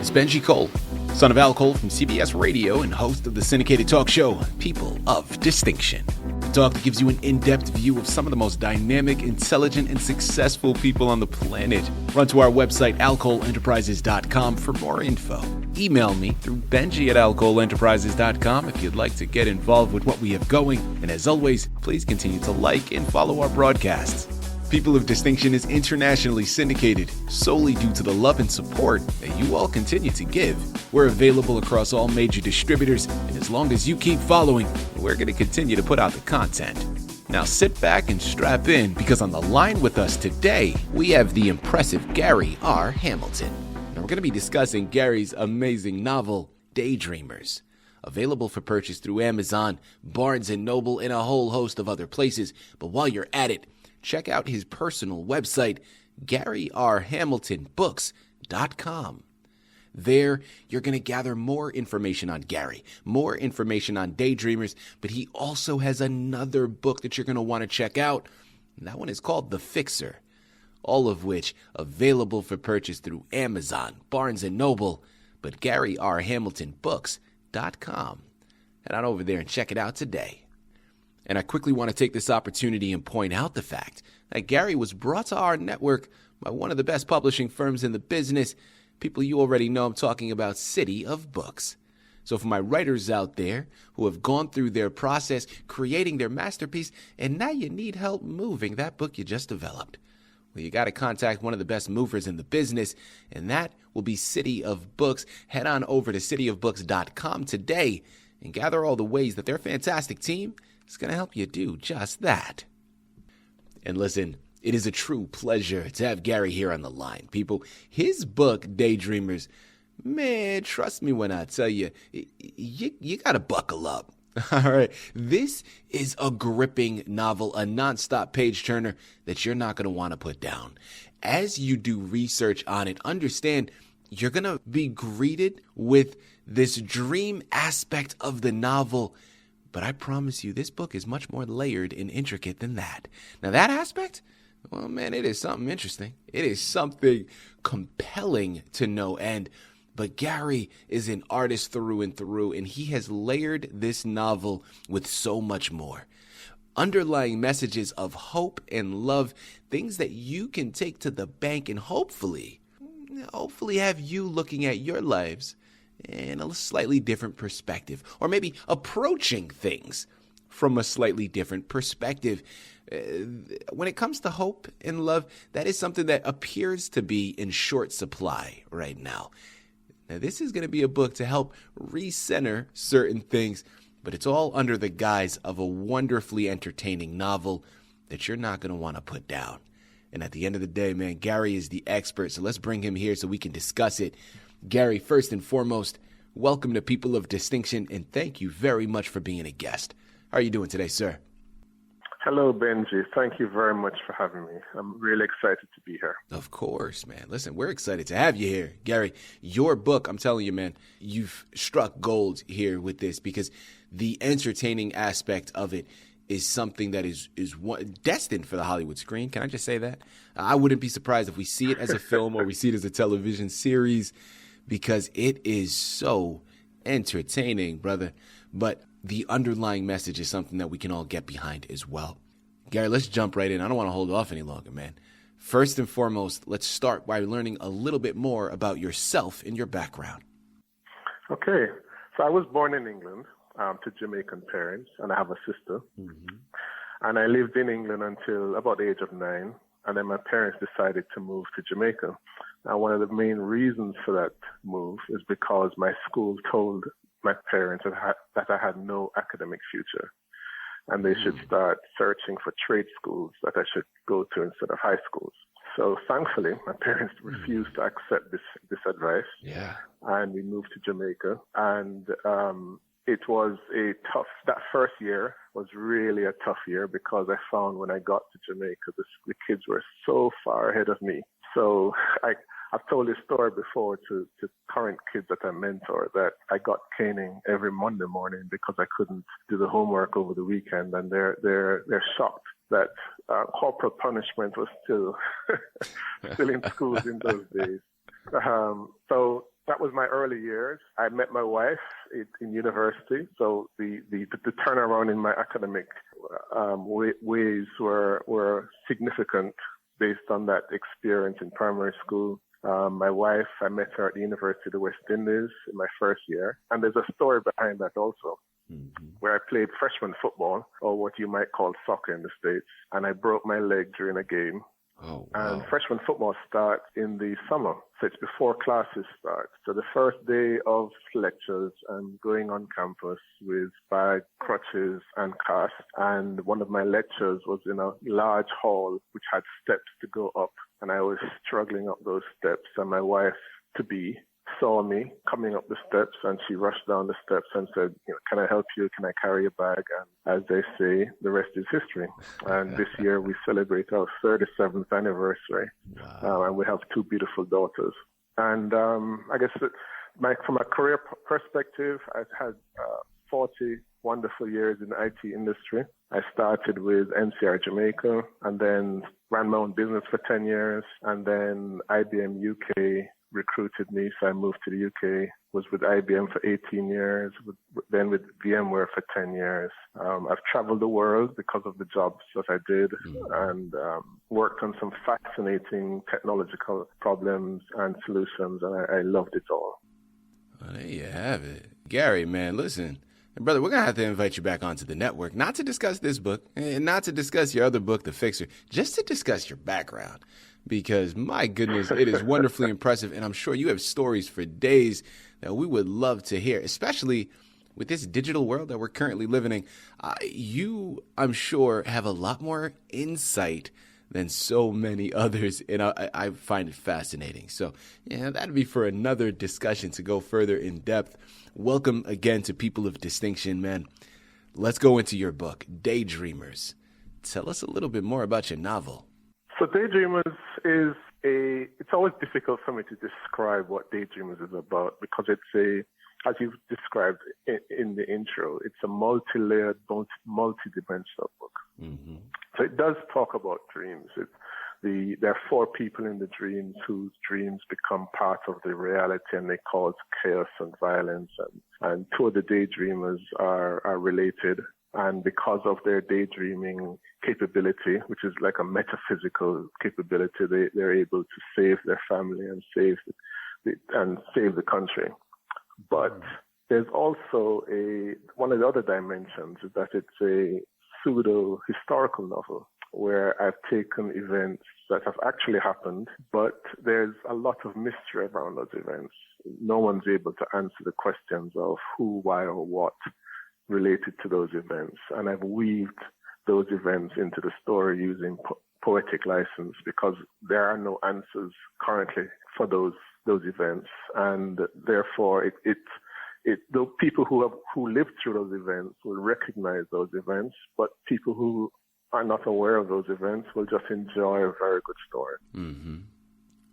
is Benji Cole, son of Al Cole from CBS Radio and host of the syndicated talk show, People of Distinction. The talk that gives you an in-depth view of some of the most dynamic, intelligent, and successful people on the planet. Run to our website, alcoleenterprises.com for more info. Email me through benji@alcoleenterprises.com if you'd like to get involved with what we have going. And as always, please continue to like and follow our broadcasts. People of Distinction is internationally syndicated solely due to the love and support that you all continue to give. We're available across all major distributors, and as long as you keep following, we're going to continue to put out the content. Now sit back and strap in, because on the line with us today, we have the impressive Gary R. Hamilton. Now we're going to be discussing Gary's amazing novel, Daydreamers. Available for purchase through Amazon, Barnes & Noble, and a whole host of other places. But while you're at it, check out his personal website, GaryRHamiltonBooks.com. There, you're going to gather more information on Gary, more information on Daydreamers, but he also has another book that you're going to want to check out. And that one is called The Fixer, all of which available for purchase through Amazon, Barnes & Noble, but GaryRHamiltonBooks.com. Head on over there and check it out today. And I quickly want to take this opportunity and point out the fact that Gary was brought to our network by one of the best publishing firms in the business. People you already know, I'm talking about Citi of Books. So for my writers out there who have gone through their process, creating their masterpiece, and now you need help moving that book you just developed, well, you got to contact one of the best movers in the business, and that will be Citi of Books. Head on over to citiofbooks.com today and gather all the ways that their fantastic team is going to help you do just that. And listen, it is a true pleasure to have Gary here on the line. People, his book, Daydreamers, man, trust me when I tell you, you got to buckle up. All right. This is a gripping novel, a nonstop page turner that you're not going to want to put down. As you do research on it, understand you're going to be greeted with this dream aspect of the novel. But I promise you, this book is much more layered and intricate than that. Now, that aspect, well, man, it is something interesting. It is something compelling to no end. But Gary is an artist through and through, and he has layered this novel with so much more. Underlying messages of hope and love, things that you can take to the bank and hopefully have you looking at your lives in a slightly different perspective, or maybe approaching things from a slightly different perspective. When it comes to hope and love, that is something that appears to be in short supply right now. Now, this is going to be a book to help recenter certain things, but it's all under the guise of a wonderfully entertaining novel that you're not going to want to put down. And at the end of the day, man, Gary is the expert, so let's bring him here so we can discuss it. Gary, first and foremost, welcome to People of Distinction, and thank you very much for being a guest. How are you doing today, sir? Hello, Benji. Thank you very much for having me. I'm really excited to be here. Of course, man. Listen, we're excited to have you here. Gary, your book, I'm telling you, man, you've struck gold here with this, because the entertaining aspect of it is something that is destined for the Hollywood screen. Can I just say that? I wouldn't be surprised if we see it as a film or we see it as a television series, because it is so entertaining, brother. But the underlying message is something that we can all get behind as well. Gary, let's jump right in. I don't want to hold off any longer, man. First and foremost, let's start by learning a little bit more about yourself and your background. Okay. So I was born in England to Jamaican parents, and I have a sister. Mm-hmm. And I lived in England until about the age of 9. And then my parents decided to move to Jamaica. Now, one of the main reasons for that move is because my school told my parents that I had no academic future, and they should start searching for trade schools that I should go to instead of high schools. So thankfully, my parents refused to accept this advice. Yeah. And we moved to Jamaica, and it was that first year was really a tough year, because I found when I got to Jamaica, the kids were so far ahead of me. So I've told this story before to current kids that I mentor, that I got caning every Monday morning because I couldn't do the homework over the weekend, and they're shocked that corporal punishment was still in schools in those days. So that was my early years. I met my wife in university, so the turnaround in my academic ways were significant based on that experience in primary school. My wife, I met her at the University of the West Indies in my first year, and there's a story behind that also, where I played freshman football, or what you might call soccer in the States, and I broke my leg during a game. Oh, wow. And freshman football starts in the summer, so it's before classes start. So the first day of lectures, I'm going on campus with bag, crutches, and cast. And one of my lectures was in a large hall which had steps to go up, and I was struggling up those steps. And my wife-to-be saw me coming up the steps, and she rushed down the steps and said, "Can I help you? Can I carry your bag?" And as they say, the rest is history. And this year we celebrate our 37th anniversary. Wow. And we have two beautiful daughters. And I guess from a career perspective, I've had 40 wonderful years in the IT industry. I started with NCR Jamaica, and then ran my own business for 10 years, and then IBM UK recruited me, so I moved to the UK, was with IBM for 18 years, then with VMware for 10 years. I've traveled the world because of the jobs that I did, and worked on some fascinating technological problems and solutions, and I loved it all. Well, there you have it. Gary, man, listen. Brother, we're going to have to invite you back onto the network, not to discuss this book, and not to discuss your other book, The Fixer, just to discuss your background. Because, my goodness, it is wonderfully impressive, and I'm sure you have stories for days that we would love to hear, especially with this digital world that we're currently living in. You, I'm sure, have a lot more insight than so many others, and I find it fascinating. So, yeah, that'd be for another discussion to go further in depth. Welcome again to People of Distinction, man. Let's go into your book, Daydreamers. Tell us a little bit more about your novel. So Daydreamers it's always difficult for me to describe what Daydreamers is about, because it's as you've described in the intro, it's a multi-layered, multi-dimensional book. Mm-hmm. So it does talk about dreams. There are four people in the dreams whose dreams become part of the reality, and they cause chaos and violence. And two of the daydreamers are related. And because of their daydreaming capability, which is like a metaphysical capability, they're able to save their family and save the country. But there's also one of the other dimensions is that it's a pseudo-historical novel where I've taken events that have actually happened, but there's a lot of mystery around those events. No one's able to answer the questions of who, why, or what related to those events. And I've weaved those events into the story using poetic license, because there are no answers currently for those events. And therefore, the people who lived through those events will recognize those events, but people who are not aware of those events will just enjoy a very good story. Mm-hmm.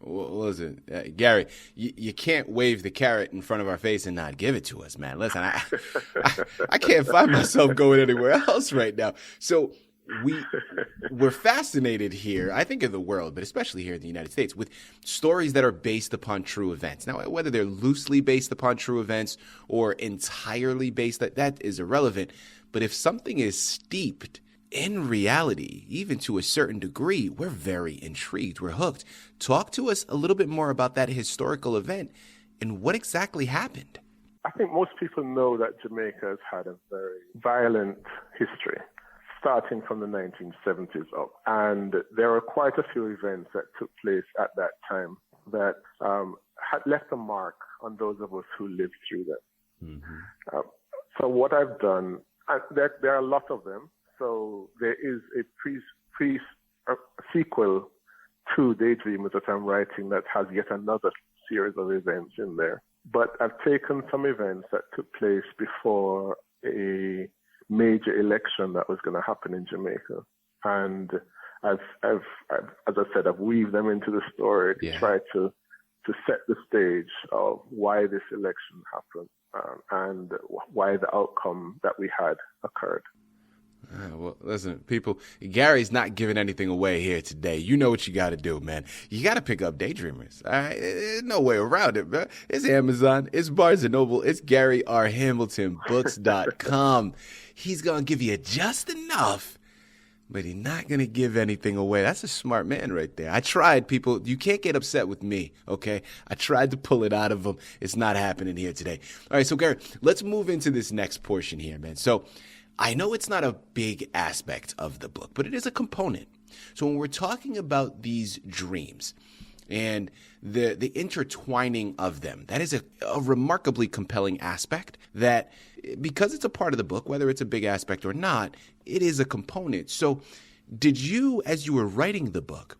Well, listen, Gary, you can't wave the carrot in front of our face and not give it to us, man. Listen, I can't find myself going anywhere else right now. So we're fascinated here, I think, in the world, but especially here in the United States, with stories that are based upon true events. Now, whether they're loosely based upon true events or entirely based, that is irrelevant. But if something is steeped in reality, even to a certain degree, we're very intrigued. We're hooked. Talk to us a little bit more about that historical event and what exactly happened. I think most people know that Jamaica has had a very violent history, starting from the 1970s up. And there were quite a few events that took place at that time that had left a mark on those of us who lived through them. Mm-hmm. So what I've done, there are a lot of them. So there is a sequel to Daydreamers that I'm writing that has yet another series of events in there. But I've taken some events that took place before a major election that was going to happen in Jamaica. And as I said, I've weaved them into the story to try to set the stage of why this election happened and why the outcome that we had occurred. Well, listen, people, Gary's not giving anything away here today. You know what you got to do, man. You got to pick up Daydreamers. All right? There's no way around it, man. It's Amazon. It's Barnes & Noble. It's GaryRHamiltonBooks.com. He's going to give you just enough, but he's not going to give anything away. That's a smart man right there. I tried, people. You can't get upset with me, okay? I tried to pull it out of him. It's not happening here today. All right, so, Gary, let's move into this next portion here, man. So, I know it's not a big aspect of the book, but it is a component. So when we're talking about these dreams and the intertwining of them, that is a remarkably compelling aspect that, because it's a part of the book, whether it's a big aspect or not, it is a component. So did you, as you were writing the book,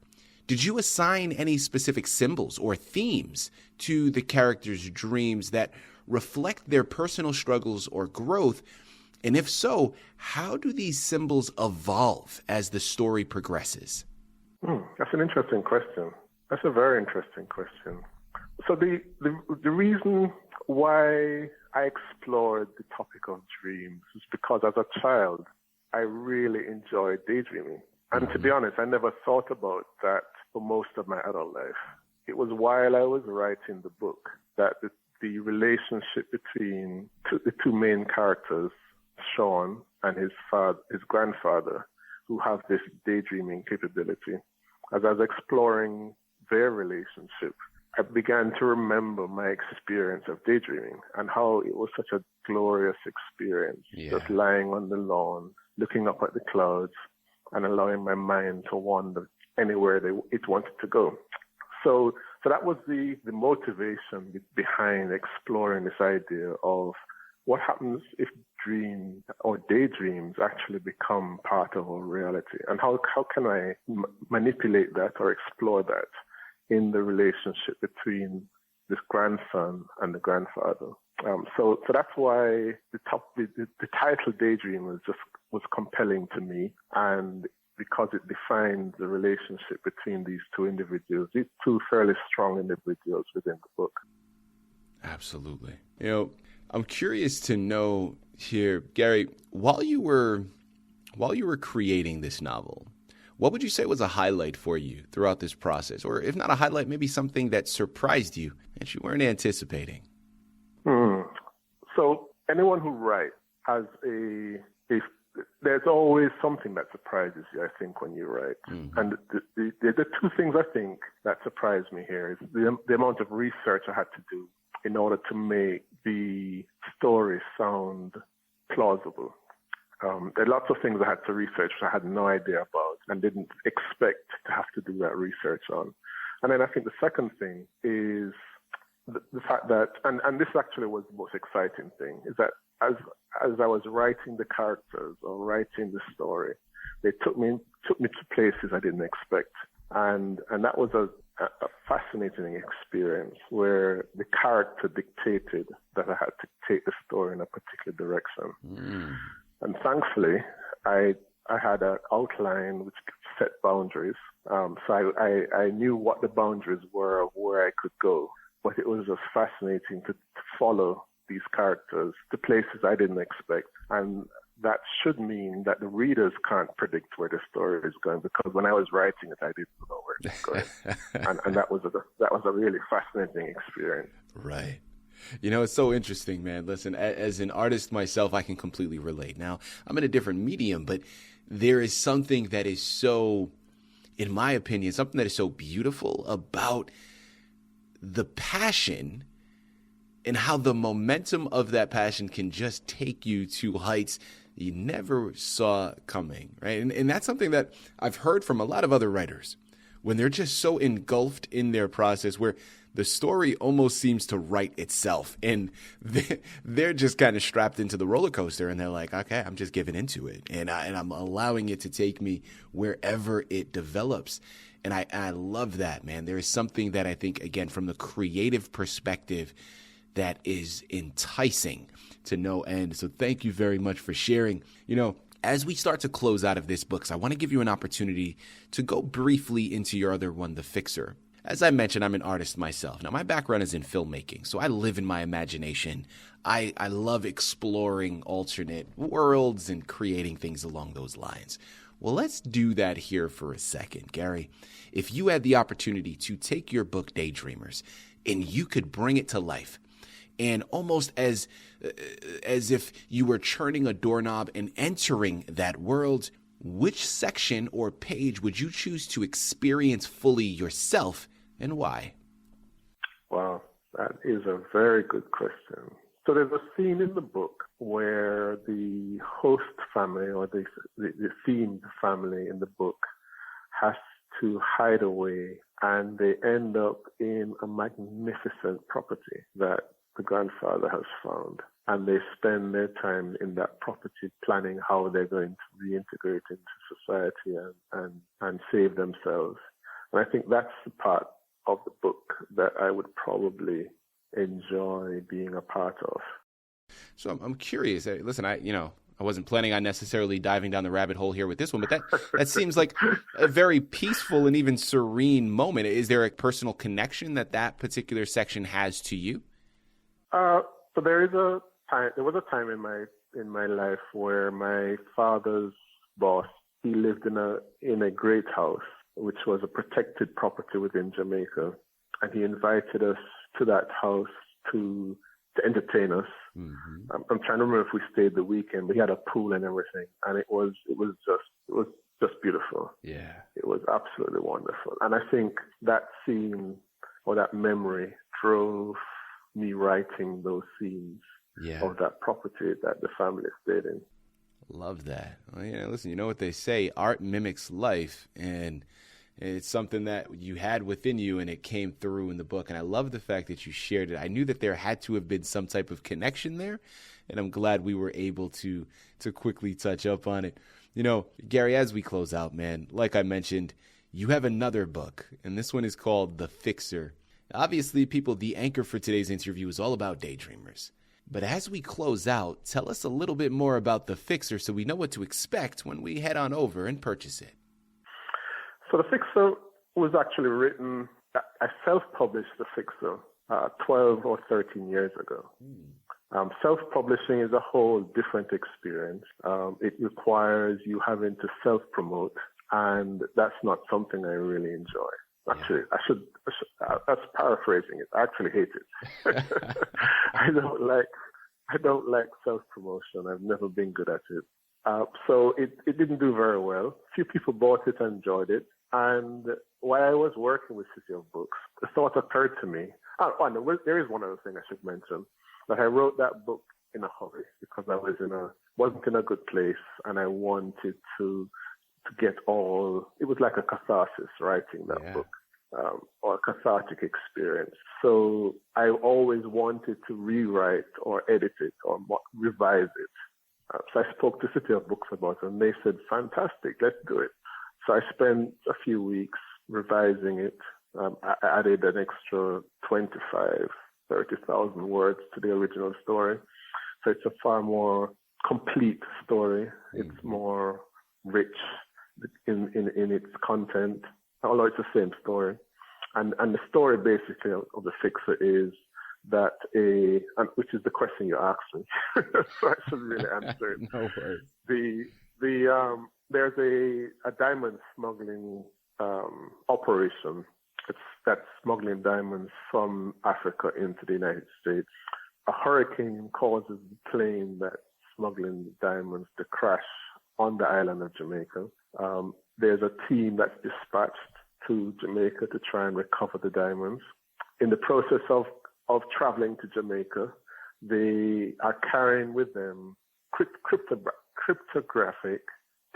did you assign any specific symbols or themes to the characters' dreams that reflect their personal struggles or growth? And if so, how do these symbols evolve as the story progresses? That's an interesting question. That's a very interesting question. So the reason why I explored the topic of dreams is because as a child, I really enjoyed daydreaming. And to be honest, I never thought about that for most of my adult life. It was while I was writing the book that the relationship between the two main characters, Sean and his grandfather, who have this daydreaming capability. As I was exploring their relationship, I began to remember my experience of daydreaming and how it was such a glorious experience, just lying on the lawn, looking up at the clouds and allowing my mind to wander anywhere it wanted to go. So that was the motivation behind exploring this idea of what happens if dreams or daydreams actually become part of our reality, and how can I manipulate that or explore that in the relationship between this grandson and the grandfather. So that's why the title Daydream was compelling to me, and because it defines the relationship between these two individuals, these two fairly strong individuals within the book. Absolutely. I'm curious to know here, Gary, while you were creating this novel, what would you say was a highlight for you throughout this process? Or if not a highlight, maybe something that surprised you that you weren't anticipating? So anyone who writes has there's always something that surprises you, I think, when you write. Mm-hmm. And the two things I think that surprised me here is the amount of research I had to do in order to make the story sound plausible. There are lots of things I had to research which I had no idea about and didn't expect to have to do that research on. And then I think the second thing is the fact that, and this actually was the most exciting thing, is that as I was writing the characters or writing the story, they took me to places I didn't expect. And that was a fascinating experience where the character dictated that I had to take the story in a particular direction. Mm. And thankfully, I had an outline which set boundaries. So I knew what the boundaries were of where I could go. But it was just fascinating to follow these characters to places I didn't expect. And that should mean that the readers can't predict where the story is going, because when I was writing it, I didn't know where it was going. and that was a really fascinating experience. Right. It's so interesting, man. Listen, as an artist myself, I can completely relate. Now, I'm in a different medium, but there is something that is so, in my opinion, something that is so beautiful about the passion and how the momentum of that passion can just take you to heights you never saw coming, right? And that's something that I've heard from a lot of other writers when they're just so engulfed in their process where the story almost seems to write itself, and they're just kind of strapped into the roller coaster, and they're like, okay, I'm just giving into it, and I'm allowing it to take me wherever it develops. And I love that, man. There is something that I think, again, from the creative perspective, that is enticing to no end. So thank you very much for sharing. As we start to close out of this book, I want to give you an opportunity to go briefly into your other one, The Fixer. As I mentioned, I'm an artist myself. Now, my background is in filmmaking, so I live in my imagination. I love exploring alternate worlds and creating things along those lines. Well, let's do that here for a second, Gary. If you had the opportunity to take your book, Daydreamers, and you could bring it to life, and almost as if you were turning a doorknob and entering that world, which section or page would you choose to experience fully yourself, and why? Wow, that is a very good question. So there's a scene in the book where the host family, or the themed family in the book, has to hide away, and they end up in a magnificent property that the grandfather has found. And they spend their time in that property planning how they're going to reintegrate into society and save themselves. And I think that's the part of the book that I would probably enjoy being a part of. So I'm curious. Listen, I wasn't planning on necessarily diving down the rabbit hole here with this one, but that seems like a very peaceful and even serene moment. Is there a personal connection that particular section has to you? So there was a time in my life where my father's boss, he lived in a great house, which was a protected property within Jamaica, and he invited us to that house to entertain us. Mm-hmm. I'm trying to remember if we stayed the weekend, but he had a pool and everything, and it was just beautiful. Yeah, it was absolutely wonderful, and I think that scene or that memory drove me writing those scenes of that property that the family stayed in. Love that. Well, listen, you know what they say, art mimics life, and it's something that you had within you, and it came through in the book. And I love the fact that you shared it. I knew that there had to have been some type of connection there, and I'm glad we were able to quickly touch up on it. Gary, as we close out, man, like I mentioned, you have another book, and this one is called The Fixer. Obviously, people, the anchor for today's interview is all about Daydreamers. But as we close out, tell us a little bit more about The Fixer so we know what to expect when we head on over and purchase it. So The Fixer was actually written, I self-published The Fixer 12 or 13 years ago. Self-publishing is a whole different experience. It requires you having to self-promote, and that's not something I really enjoy. Actually, that's paraphrasing it. I actually hate it. I don't like self-promotion. I've never been good at it. So it didn't do very well. Few people bought it and enjoyed it. And while I was working with City of Books, the thought occurred to me. There is one other thing I should mention. That I wrote that book in a hurry because I wasn't in a good place, and I wanted to get all. It was like a catharsis writing that book, or a cathartic experience. So I always wanted to rewrite or edit it or revise it. So I spoke to City of Books about it, and they said, "Fantastic, let's do it." So I spent a few weeks revising it. I added an extra 30,000 words to the original story. So it's a far more complete story. It's more rich in its content, although it's the same story. And the story basically of The Fixer is that which is the question you asked me. So I should really answer it. No worries. There's a diamond smuggling operation. That's smuggling diamonds from Africa into the United States. A hurricane causes the plane that's smuggling diamonds to crash on the island of Jamaica. There's a team that's dispatched to Jamaica to try and recover the diamonds. In the process of traveling to Jamaica, they are carrying with them cryptographic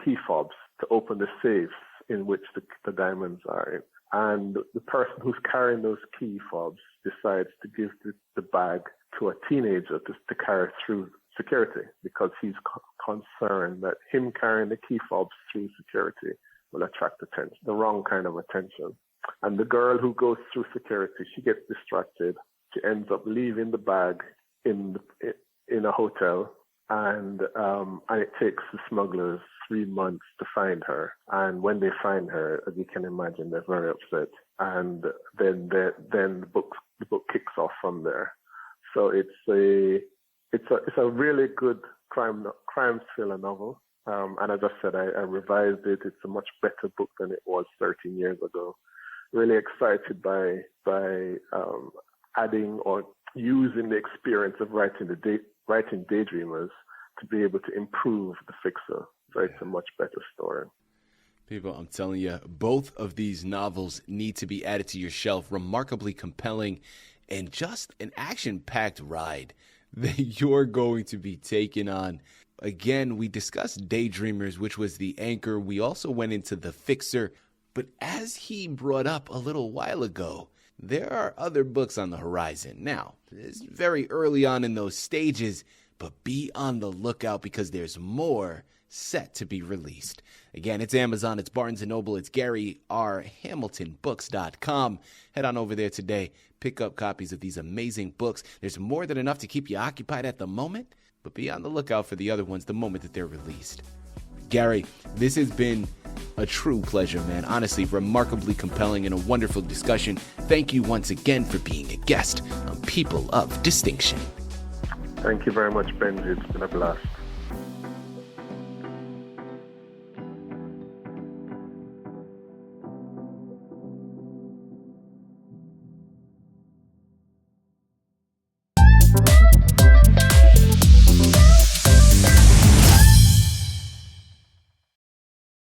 key fobs to open the safes in which the diamonds are in. And the person who's carrying those key fobs decides to give the bag to a teenager to carry through security because he's concerned that him carrying the key fobs through security will attract attention, the wrong kind of attention. And the girl who goes through security, she gets distracted. She ends up leaving the bag in a hotel, and it takes the smugglers 3 months to find her. And when they find her, as you can imagine, they're very upset. and then the book kicks off from there. So it's a really good crime thriller novel. And as I said, I revised it. It's a much better book than it was 13 years ago. Really excited by adding or using the experience of writing Daydreamers to be able to improve The Fixer. So it's a much better story. People, I'm telling you, both of these novels need to be added to your shelf. Remarkably compelling and just an action-packed ride that you're going to be taking on. Again, we discussed Daydreamers, which was the anchor. We also went into The Fixer. But as he brought up a little while ago, there are other books on the horizon. Now, it's very early on in those stages, but be on the lookout because there's more set to be released. Again, it's Amazon, it's Barnes & Noble, it's GaryRHamiltonBooks.com. Head on over there today, pick up copies of these amazing books. There's more than enough to keep you occupied at the moment, but be on the lookout for the other ones the moment that they're released. Gary, this has been a true pleasure, man. Honestly, remarkably compelling and a wonderful discussion. Thank you once again for being a guest on People of Distinction. Thank you very much, Benji. It's been a blast.